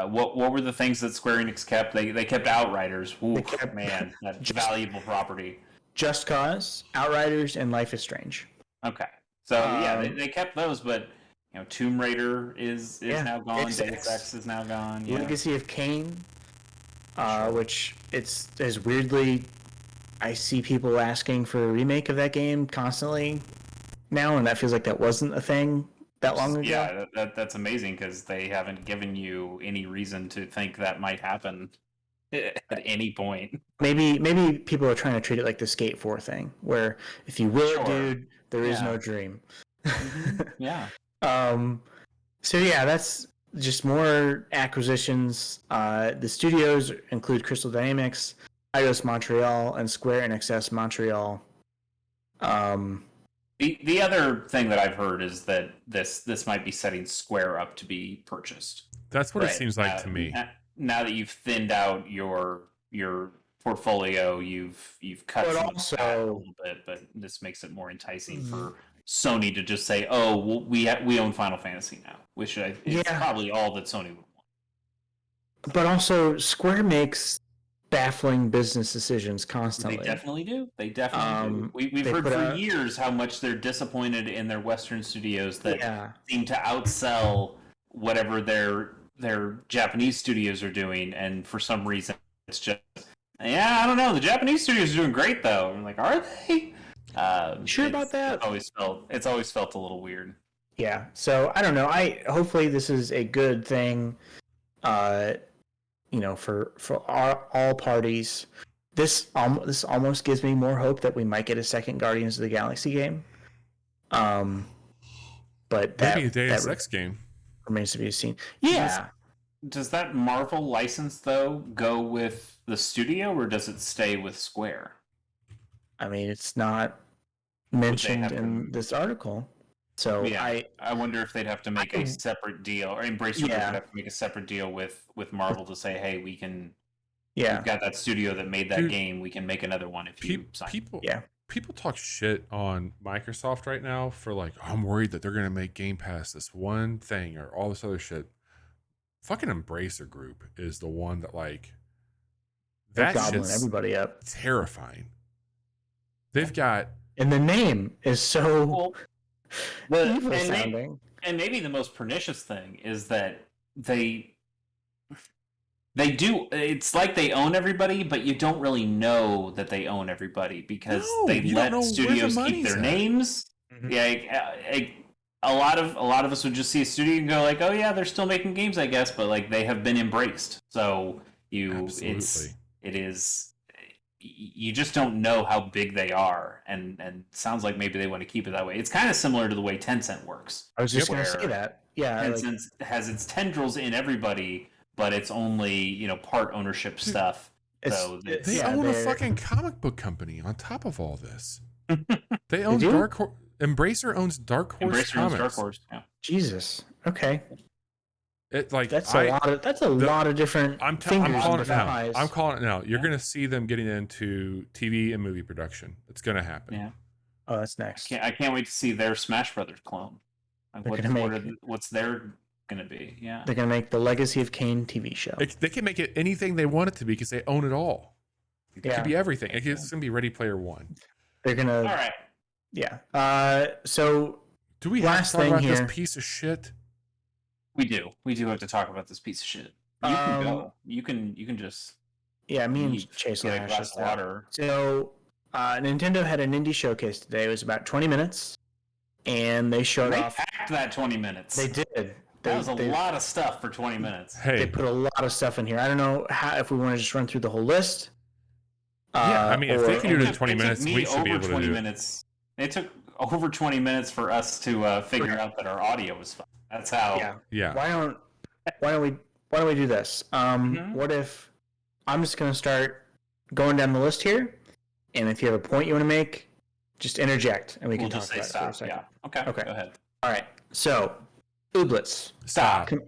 What were the things that Square Enix kept? They kept Outriders. Ooh, kept- man, that valuable property. Just Cause, Outriders, and Life is Strange. Okay, so they kept those, but Tomb Raider is now gone. Deus Ex is now gone. Yeah. Legacy of Kain, which is weirdly, I see people asking for a remake of that game constantly now, and that feels like that wasn't a thing that long ago. Yeah, that's amazing because they haven't given you any reason to think that might happen at any point. Maybe people are trying to treat it like the Skate 4 thing, where if you will it, dude, there is no dream. Yeah. So yeah, that's just more acquisitions. The studios include Crystal Dynamics, Eidos Montreal, and Square-INXS Montreal. The other thing that I've heard is that this might be setting Square up to be purchased. That's what it seems like to me. Now that you've thinned out your portfolio, you've cut But things back a little bit, but this makes it more enticing for Sony to just say, "Oh, well, we own Final Fantasy now," which is probably all that Sony would want. But also, Square makes baffling business decisions constantly. They definitely do. They definitely do. We've heard for years how much they're disappointed in their Western studios that seem to outsell whatever their Japanese studios are doing, and for some reason it's just, I don't know. The Japanese studios are doing great though. I'm like, are they? Sure about that? It's always felt a little weird. Yeah. So I don't know. Hopefully this is a good thing. For all parties. This almost gives me more hope that we might get a second Guardians of the Galaxy game. But maybe a Deus Ex game remains to be seen. Yeah. Does that Marvel license though go with the studio, or does it stay with Square? I mean, it's not mentioned in this article. So I wonder if they'd have to make a separate deal, or Embracer would have to make a separate deal with Marvel to say, hey, we've got that studio that made that game, we can make another one if you sign. People talk shit on Microsoft right now for like, I'm worried that they're going to make Game Pass this one thing or all this other shit. Fucking Embracer Group is the one that that shit's everybody up. Terrifying. They've got, and the name is so evil and sounding. Maybe the most pernicious thing is that they do. It's like they own everybody, but you don't really know that they own everybody because they let studios keep their names. Mm-hmm. Yeah, a lot of us would just see a studio and go like, "Oh yeah, they're still making games, I guess," but they have been embraced. So it is. You just don't know how big they are, and sounds like maybe they want to keep it that way. It's kind of similar to the way Tencent works. I was just going to say that. Yeah, Tencent has its tendrils in everybody, but it's only part ownership stuff. So they own a fucking comic book company on top of all this. They own Dark Horse. Embracer owns Dark Horse Comics. Owns Dark Horse. Yeah. Jesus. Okay. That's a lot of different. I'm calling it now. I'm calling it now. You're going to see them getting into TV and movie production. It's going to happen. Yeah. Oh, that's next. I can't wait to see their Smash Brothers clone. What's their going to be? Yeah. They're going to make the Legacy of Kain TV show. They can make it anything they want it to be because they own it all. It could be everything. It's going to be Ready Player One. They're going to. All right. Yeah. So. Do we have to talk about this piece of shit? We do. We do have to talk about this piece of shit. You can go. You can just. Yeah, me and Chase will get a glass of water. So Nintendo had an indie showcase today. It was about 20 minutes, and they showed They off. packed that 20 minutes. They did. That was a lot of stuff for 20 minutes. They Hey, put a lot of stuff in here. I don't know if we want to just run through the whole list. yeah, I mean, if they can do it in 20 It took minutes, me we should be over able to 20 do it. minutes. It took over 20 minutes for us to figure out that our audio was fine. That's how. Yeah. Why don't we do this? Mhm. What if I'm just gonna start going down the list here, and if you have a point you want to make, just interject, and we We'll can just talk say about it for a stop. second. Yeah. Okay. Okay. Go ahead. All right. So, Ooblets. Stop. Come-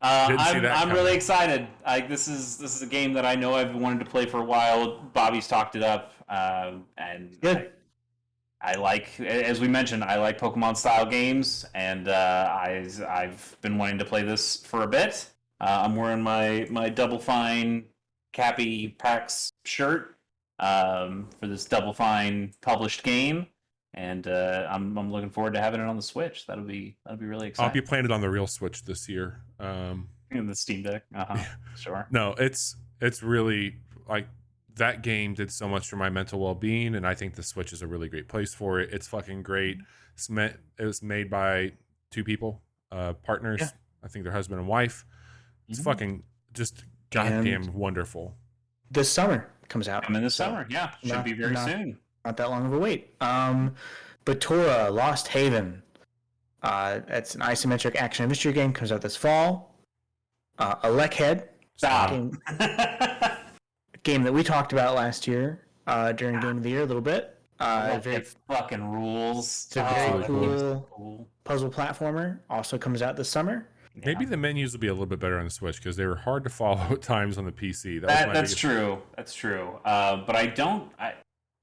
Didn't see that I'm coming. really excited. This is a game that I know I've wanted to play for a while. Bobby's talked it up, and Good. I like, as we mentioned, I like Pokemon style games, and I've been wanting to play this for a bit. I'm wearing my Double Fine Cappy Pax shirt for this Double Fine published game, and I'm looking forward to having it on the Switch. That'll be really I'll exciting. be playing it on the real Switch this year. In the Steam Deck. Sure. No, it's really like that game did so much for my mental well-being, and I think the Switch is a really great place for it. It's fucking great. It was made by two people, partners. Yeah. I think they're husband and wife. It's fucking just goddamn wonderful. This summer comes out. Coming this So, summer, yeah. Should be very soon. Not that long of a wait. Batora Lost Haven. It's an isometric action adventure game. Comes out this fall. Electhead. Stop. Game that we talked about last year during Game of the Year a little bit. It fucking rules. It's a very that cool game's cool. puzzle platformer. Also comes out this summer. Maybe the menus will be a little bit better on the Switch because they were hard to follow at times on the PC. That's true. That's true. But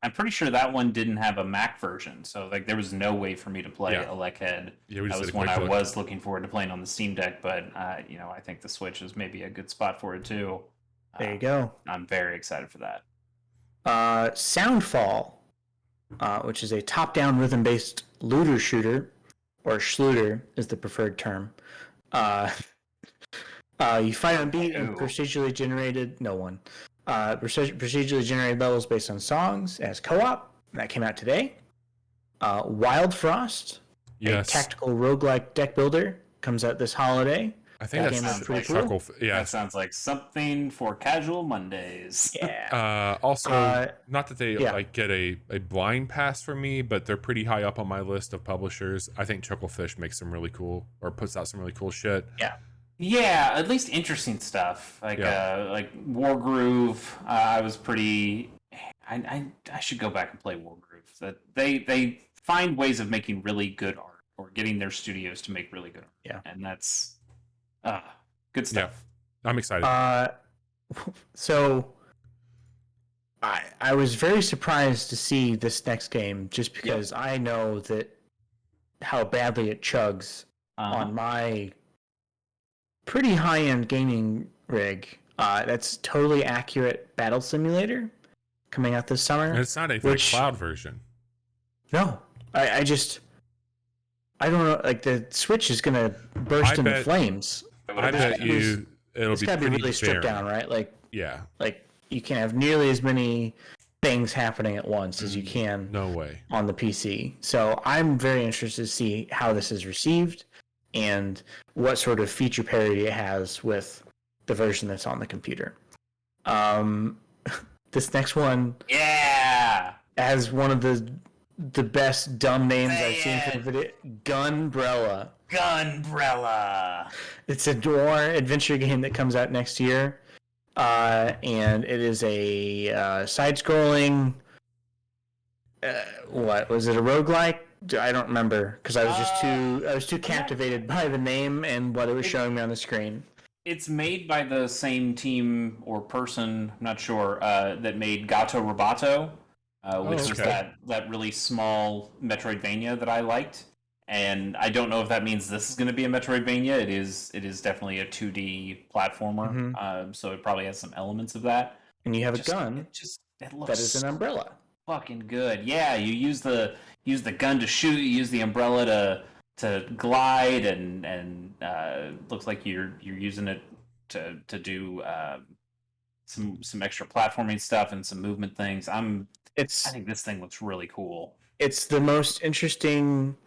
I'm pretty sure that one didn't have a Mac version, so like there was no way for me to play Electhead. Yeah, we just that was did a one quick I look. was looking forward to playing on the Steam Deck, but I think the Switch is maybe a good spot for it too. There you go. I'm very excited for that. Soundfall, which is a top-down rhythm-based looter shooter, or schluter is the preferred term. You fight on beat and procedurally generated levels based on songs as co-op. That came out today. Wild Frost, Yes. a tactical roguelike deck builder, comes out this holiday. I think That that game is sounds pretty like cool. Yeah. That sounds like something for casual Mondays. Yeah. Also, not that they yeah. like get a blind pass for me, but they're pretty high up on my list of publishers. I think Chucklefish makes some really cool or puts out some really cool shit. Yeah, at least interesting stuff like Wargroove. I was pretty. I should go back and play Wargroove. That they find ways of making really good art or getting their studios to make really good art. Yeah, and that's good stuff. Yeah. I'm excited. So I was very surprised to see this next game just because I know that how badly it chugs on my pretty high-end gaming rig. That's Totally Accurate Battle Simulator coming out this summer. And it's not a cloud version. No, I don't know. Like the Switch is gonna burst into flames. I bet you it'll be gotta be pretty really stripped barren. down, right? Like Yeah. like you can't have nearly as many things happening at once as you can No way. on the PC. So I'm very interested to see how this is received and what sort of feature parity it has with the version that's on the computer. This next one has one of the best dumb names I've seen for the video. Gunbrella. It's a noir adventure game that comes out next year. And it is a side-scrolling. What was it? A roguelike? I don't remember because I was too captivated by the name and what it was showing me on the screen. It's made by the same team or person, I'm not sure, that made Gato Roboto, which was that really small Metroidvania that I liked. And I don't know if that means this is going to be a Metroidvania. It is definitely a 2D platformer, so it probably has some elements of that. And you have a gun it looks that is an umbrella. Fucking good. Yeah, you use the gun to shoot. You use the umbrella to glide, and looks like you're using it to do some extra platforming stuff and some movement things. I It's think this thing looks really cool. it's the most interesting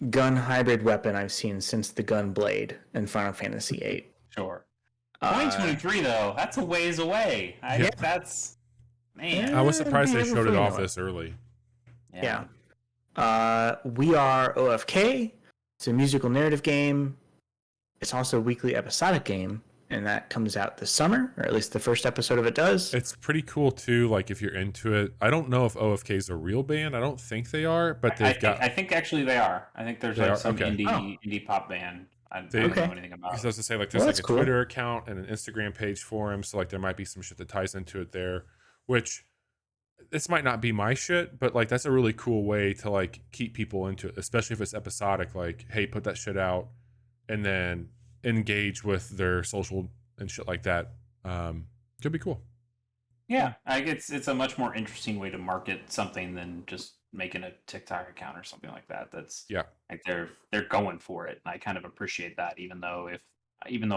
gun hybrid weapon I've seen since the gun blade in Final Fantasy VIII. Sure. 2023 though, that's a ways away. Yeah. That's man. I was surprised they Be able showed it to off feel it. this early. Yeah. We Are OFK. It's a musical narrative game. It's also a weekly episodic game, and that comes out this summer, or at least the first episode of it does. It's pretty cool too. Like if you're into it, I don't know if OFK is a real band. I don't think they are, but they've got. I think actually they are. I think there's They like are? some Okay. indie pop band. I don't Okay. know anything about. Because I It. was to say, like, there's Well, like that's a cool. Twitter account and an Instagram page for him, so like there might be some shit that ties into it there. Which this might not be my shit, but like that's a really cool way to like keep people into it, especially if it's episodic. Like, hey, put that shit out, and then engage with their social and shit like that. Could be cool. Yeah, it's a much more interesting way to market something than just making a TikTok account or something like that. That's Yeah, like they're going for it, and I kind of appreciate that. Even though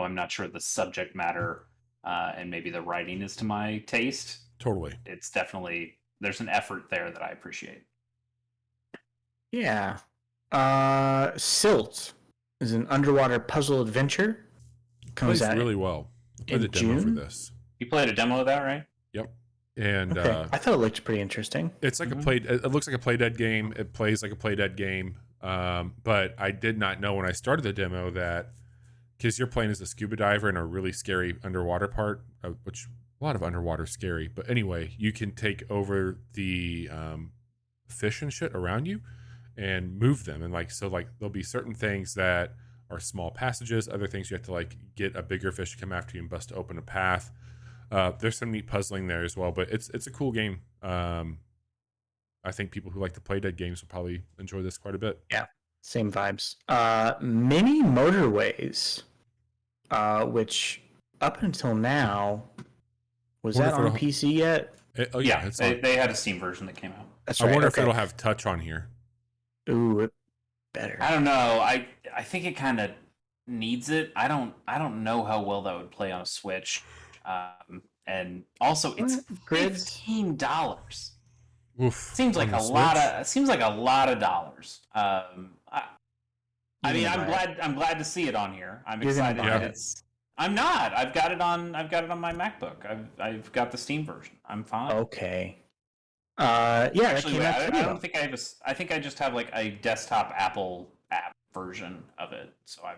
I'm not sure the subject matter and maybe the writing is to my taste, totally. it's definitely there's an effort there that I appreciate. Yeah. Silt is an underwater puzzle adventure. Comes Plays out really well. I played in the demo for June? this. You played a demo of that, right? Yep. And Okay. I thought it looked pretty interesting. it's like Mhm. a play. It looks like a Play Dead game. It plays like a Play Dead game. But I did not know when I started the demo that because you're playing as a scuba diver in a really scary underwater part, which a lot of underwater is scary. But anyway, you can take over the fish and shit around you and move them, and like so, like there'll be certain things that are small passages, other things you have to like get a bigger fish to come after you and bust open a path. There's some neat puzzling there as well, but it's a cool game. I think people who like to play dead games will probably enjoy this quite a bit. Same vibes. Mini Motorways, which up until now, was Wonder that if on it'll- PC yet? Oh yeah, it's on. they had a Steam version that came out. That's I right. wonder if okay. it'll have touch on here. Ooh, it better. I don't know. I think it kind of needs it. I don't know how well that would play on a Switch. And also it's Grids. $15. Oof. Seems like On a the lot Switch? of dollars. I You're mean, gonna buy I'm glad to see it on here. I'm You're gonna excited buy that it. it's. I'm not. I've got it on my MacBook. I've got the Steam version. I'm fine. Okay. Yeah, that Actually, came wait, out I today. don't think I have a. I think I just have like a desktop Apple app version of it. So I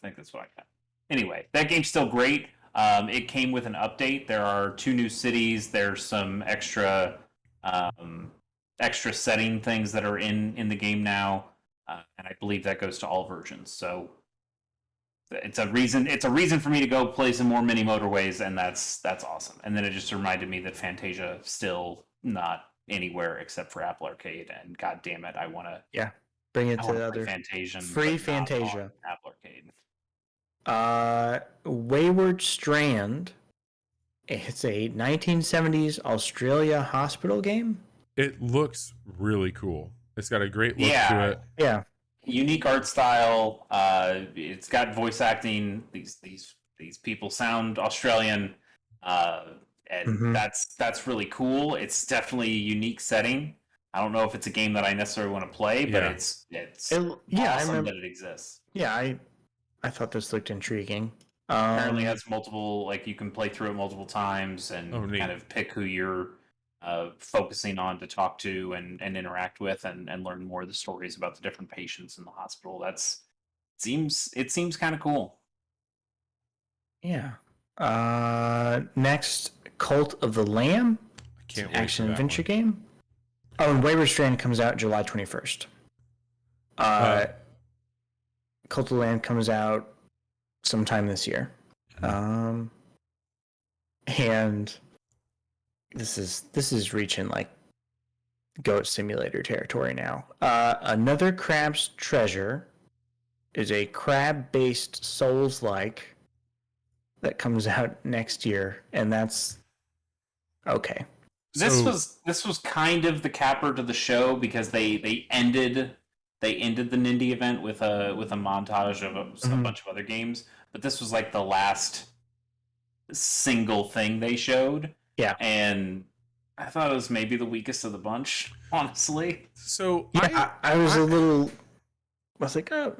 think that's what I got. Anyway, that game's still great. It came with an update. There are 2 new cities. There's some extra setting things that are in the game now, and I believe that goes to all versions. So it's a reason for me to go play some more Mini Motorways, and that's awesome. And then it just reminded me that Fantasia still not anywhere except for Apple Arcade, and god damn it, I want to Bring it I to want the to play other. Fantasia, free but not on Fantasia. Apple Arcade. Wayward Strand. It's a 1970s Australia hospital game. It looks really cool. It's got a great look Yeah. to it. Yeah. Unique art style. It's got voice acting. These people sound Australian, and Mhm. that's really cool. It's definitely a unique setting. I don't know if it's a game that I necessarily want to play, but Yeah. it's I awesome remember. that it exists. Yeah, I thought this looked intriguing. Apparently, it has multiple, like you can play through it multiple times and Oh, neat. kind of pick who you're focusing on to talk to and interact with and learn more of the stories about the different patients in the hospital. It seems kind of cool. Yeah. Next, Cult of the Lamb. I can't wait Action for that adventure one. game. Oh, and Wayward Strand comes out July 21st. Cult of the Lamb comes out sometime this year. And this is reaching like Goat Simulator territory now. Another Crab's Treasure is a crab-based Souls-like that comes out next year, and that's okay. This So- was kind of the capper to the show because they ended the Nindy event with a montage of a Mhm. bunch of other games, but this was like the last single thing they showed. Yeah. And I thought it was maybe the weakest of the bunch, honestly. So Yeah, I was a little. I was like, oh,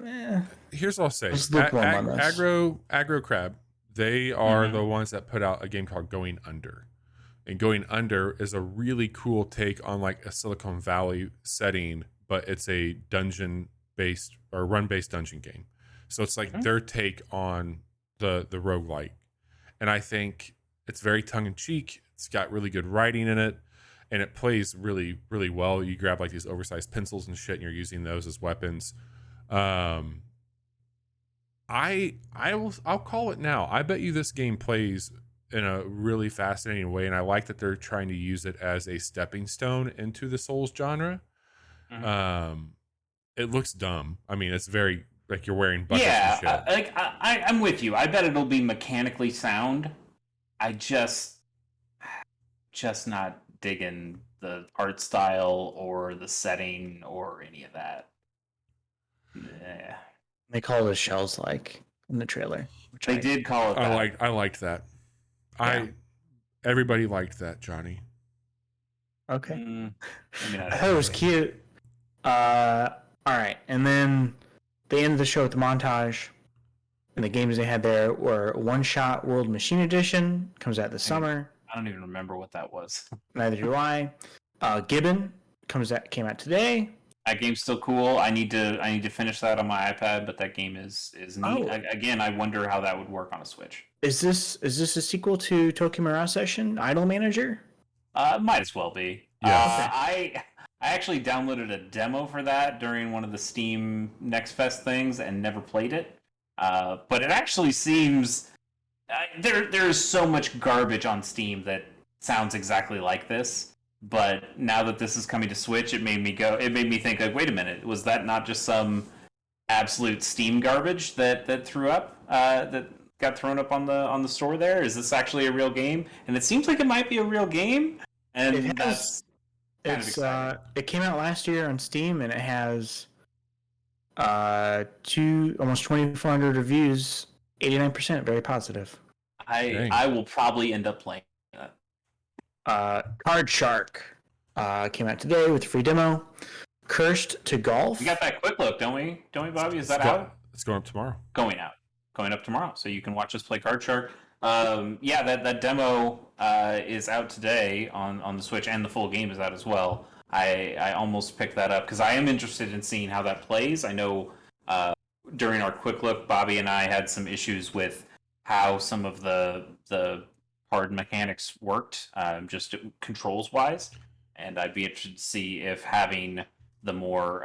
here's what I'll say. Let's lukewarm on this. Aggro Crab, they are the ones that put out a game called Going Under. And Going Under is a really cool take on like a Silicon Valley setting, but it's a dungeon based or run based dungeon game. So it's like their take on the roguelike. And I think it's very tongue in cheek. It's got really good writing in it, and it plays really, really well. You grab like these oversized pencils and shit, and you're using those as weapons. I'll call it now. I bet you this game plays in a really fascinating way, and I like that they're trying to use it as a stepping stone into the Souls genre. It looks dumb. I mean, it's very like you're wearing buckets and shit. I'm with you. I bet it'll be mechanically sound. I just not digging the art style or the setting or any of that. Yeah. They call it Shells like in the trailer. Which They did call it that. I liked that. Yeah. Everybody liked that, Johnny. Okay. I mean, I thought it was cute. All right, and then they ended the show with the montage, and the games they had there were One Shot World Machine Edition, comes out this summer. I don't even remember what that was. Neither do I. Gibbon came out today. That game's still cool. I need to finish that on my iPad, but that game is neat. Oh. Again, I wonder how that would work on a Switch. Is this a sequel to Tokyo Mirage Session Idol Manager? Might as well be. Yeah. I actually downloaded a demo for that during one of the Steam Next Fest things and never played it. But it actually seems there's so much garbage on Steam that sounds exactly like this. But now that this is coming to Switch, it made me think like, wait a minute, was that not just some absolute Steam garbage that got thrown up on the store there? Is this actually a real game? And it seems like it might be a real game. And that's kind of exciting. It came out last year on Steam, and it has almost 2,400 reviews, 89% very positive. I will probably end up playing that. Card Shark came out today with a free demo. Cursed to Golf. We got that quick look, don't we, Bobby? Is that out? It's going up tomorrow. Going up tomorrow, so you can watch us play Card Shark. Yeah, that demo is out today on the Switch, and the full game is out as well. I almost picked that up because I am interested in seeing how that plays. I know during our quick look, Bobby and I had some issues with how some of the hard mechanics worked, just controls wise, and I'd be interested to see if having the more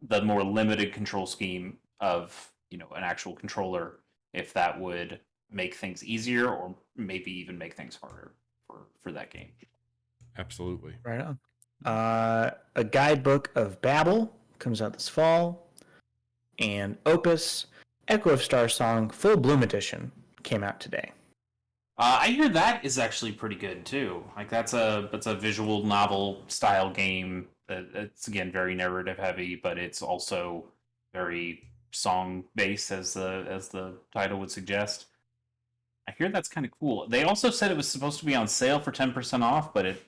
limited control scheme of an actual controller, if that would make things easier or maybe even make things harder for that game. Absolutely. Right on. A guidebook of Babel comes out this fall, and Opus Echo of Star Song Full Bloom Edition came out today. I hear that is actually pretty good too. Like that's a visual novel style game. It's again very narrative heavy, but it's also very song based, as the title would suggest. I hear that's kind of cool. They also said it was supposed to be on sale for 10% off, but it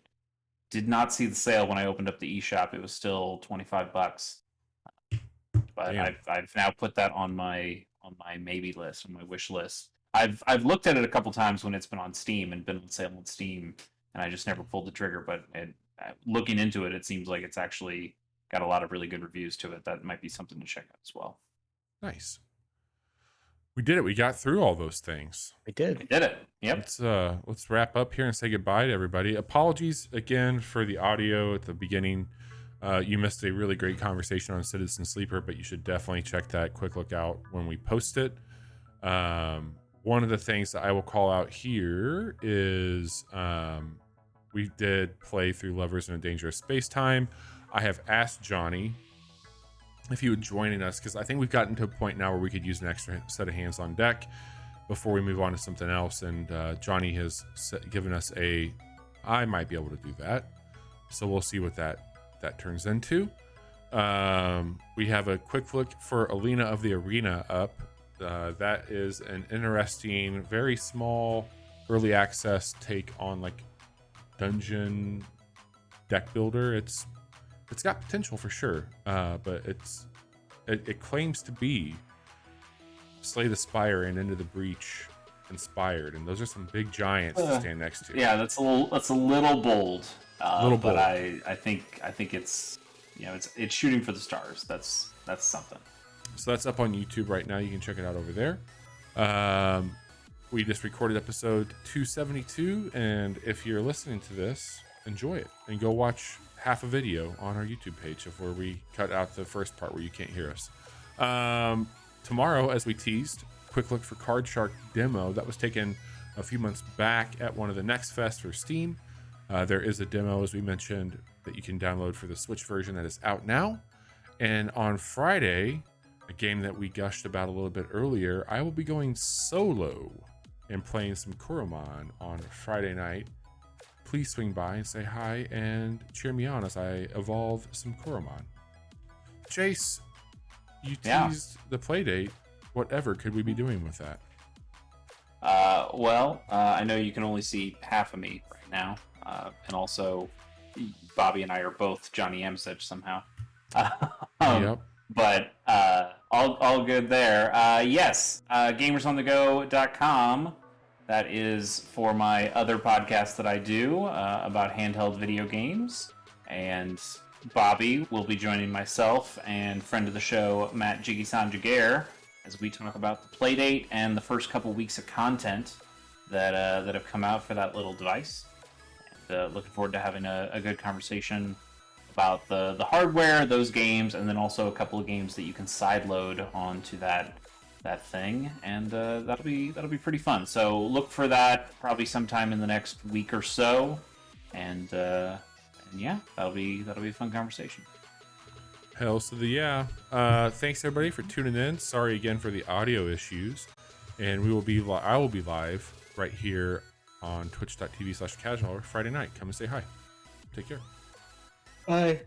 did not see the sale when I opened up the eShop. It was still $25. But I've now put that on my maybe list, on my wish list. I've looked at it a couple times when it's been on Steam and been on sale on Steam, and I just never pulled the trigger. But looking into it, it seems like it's actually got a lot of really good reviews to it. That might be something to check out as well. Nice. We did it. We got through all those things. We did. We did it. Yep. Let's wrap up here and say goodbye to everybody. Apologies again for the audio at the beginning. You missed a really great conversation on Citizen Sleeper, but you should definitely check that quick look out when we post it. One of the things that I will call out here is we did play through Lovers in a Dangerous Space Time. I have asked Johnny if he would join us, because I think we've gotten to a point now where we could use an extra set of hands on deck before we move on to something else. And Johnny has given us I might be able to do that. So we'll see what that turns into. We have a quick look for Alina of the Arena up. That is an interesting, very small early access take on like dungeon deck builder. It's got potential for sure, but it claims to be Slay the Spire and Into the Breach inspired, and those are some big giants to stand next to. Yeah, that's a little bold. Little but bold. I think it's, you know, it's shooting for the stars. That's something. So that's up on YouTube right now. You can check it out over there. We just recorded episode 272, and if you're listening to this, enjoy it and go watch half a video on our YouTube page of where we cut out the first part where you can't hear us. Tomorrow, as we teased, quick look for Card Shark demo that was taken a few months back at one of the Next Fest for Steam. There is a demo, as we mentioned, that you can download for the Switch version that is out now. And on Friday, a game that we gushed about a little bit earlier, I will be going solo and playing some Coromon on Friday night. Please swing by and say hi and cheer me on as I evolve some Coromon. Chase, you teased the playdate. Whatever could we be doing with that? I know you can only see half of me right now, and also Bobby and I are both Johnny Amsich somehow. Yep. But all good there. Yes, gamersonthego.com. That is for my other podcast that I do about handheld video games. And Bobby will be joining myself and friend of the show, Matt Jiggy-san Jaguar, as we talk about the playdate and the first couple weeks of content that have come out for that little device. And looking forward to having a good conversation about the hardware, those games, and then also a couple of games that you can sideload onto that thing, and that'll be pretty fun. So look for that probably sometime in the next week or so, and yeah, that'll be a fun conversation. Hell to the yeah. Thanks everybody for tuning in. Sorry again for the audio issues, and I will be live right here on twitch.tv/casual Friday night. Come and say hi. Take care. Bye.